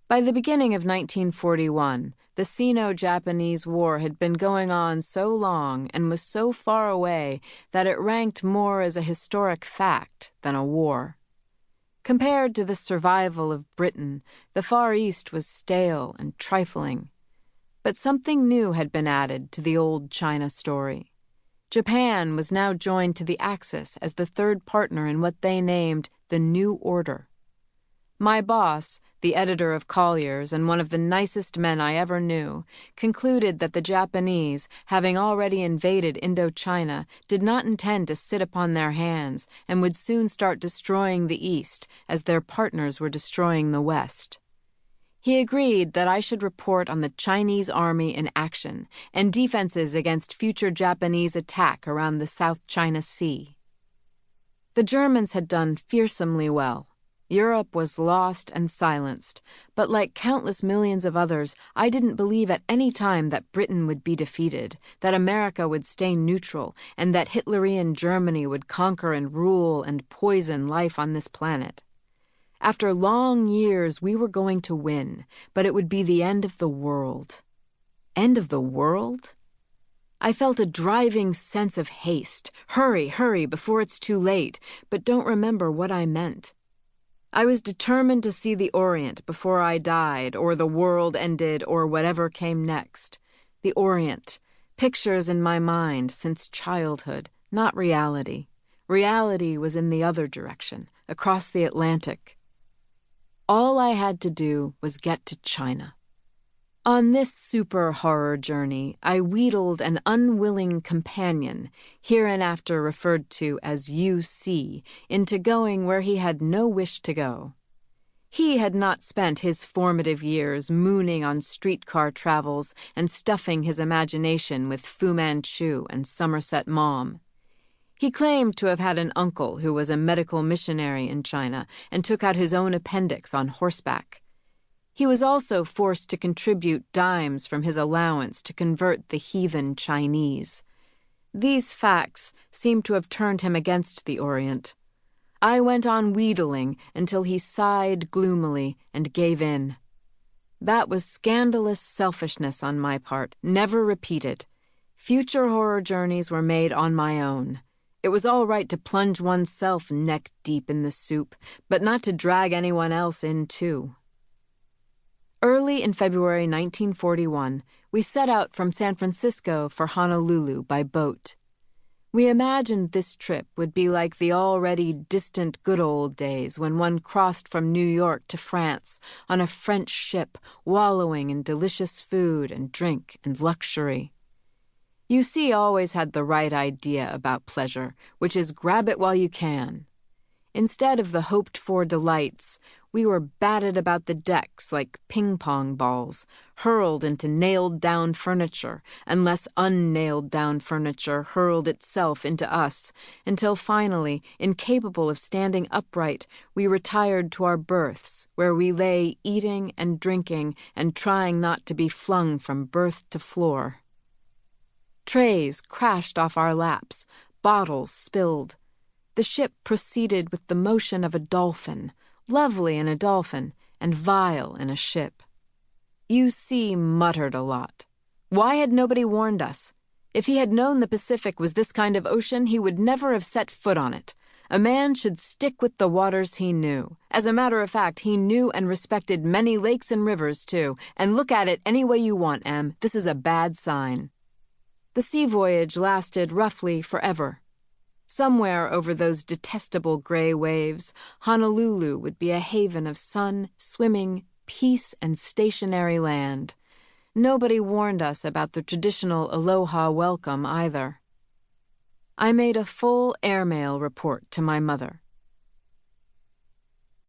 By the beginning of 1941, the Sino-Japanese War had been going on so long and was so far away that it ranked more as a historic fact than a war. Compared to the survival of Britain, the Far East was stale and trifling. But something new had been added to the old China story. Japan was now joined to the Axis as the third partner in what they named the New Order. My boss, the editor of Collier's and one of the nicest men I ever knew, concluded that the Japanese, having already invaded Indochina, did not intend to sit upon their hands and would soon start destroying the East as their partners were destroying the West. He agreed that I should report on the Chinese army in action and defenses against future Japanese attack around the South China Sea. The Germans had done fearsomely well. Europe was lost and silenced, but like countless millions of others, I didn't believe at any time that Britain would be defeated, that America would stay neutral, and that Hitlerian Germany would conquer and rule and poison life on this planet. After long years, we were going to win, but it would be the end of the world. End of the world? I felt a driving sense of haste. Hurry, hurry, before it's too late, but don't remember what I meant. I was determined to see the Orient before I died, or the world ended, or whatever came next. The Orient. Pictures in my mind since childhood, not reality. Reality was in the other direction, across the Atlantic. All I had to do was get to China. On this super-horror journey, I wheedled an unwilling companion, hereinafter referred to as UC, into going where he had no wish to go. He had not spent his formative years mooning on streetcar travels and stuffing his imagination with Fu Manchu and Somerset Maugham. He claimed to have had an uncle who was a medical missionary in China and took out his own appendix on horseback. He was also forced to contribute dimes from his allowance to convert the heathen Chinese. These facts seemed to have turned him against the Orient. I went on wheedling until he sighed gloomily and gave in. That was scandalous selfishness on my part, never repeated. Future horror journeys were made on my own. It was all right to plunge oneself neck deep in the soup, but not to drag anyone else in too. Early in February 1941, we set out from San Francisco for Honolulu by boat. We imagined this trip would be like the already distant good old days when one crossed from New York to France on a French ship, wallowing in delicious food and drink and luxury. UC always had the right idea about pleasure, which is grab it while you can. Instead of the hoped-for delights, we were batted about the decks like ping-pong balls, hurled into nailed-down furniture, unless unnailed-down furniture hurled itself into us, until finally, incapable of standing upright, we retired to our berths, where we lay eating and drinking and trying not to be flung from berth to floor. Trays crashed off our laps, bottles spilled. The ship proceeded with the motion of a dolphin, lovely in a dolphin, and vile in a ship. UC muttered a lot. Why had nobody warned us? If he had known the Pacific was this kind of ocean, he would never have set foot on it. A man should stick with the waters he knew. As a matter of fact, he knew and respected many lakes and rivers, too. And look at it any way you want, Em. This is a bad sign. The sea voyage lasted roughly forever. Somewhere over those detestable gray waves, Honolulu would be a haven of sun, swimming, peace, and stationary land. Nobody warned us about the traditional aloha welcome either. I made a full airmail report to my mother.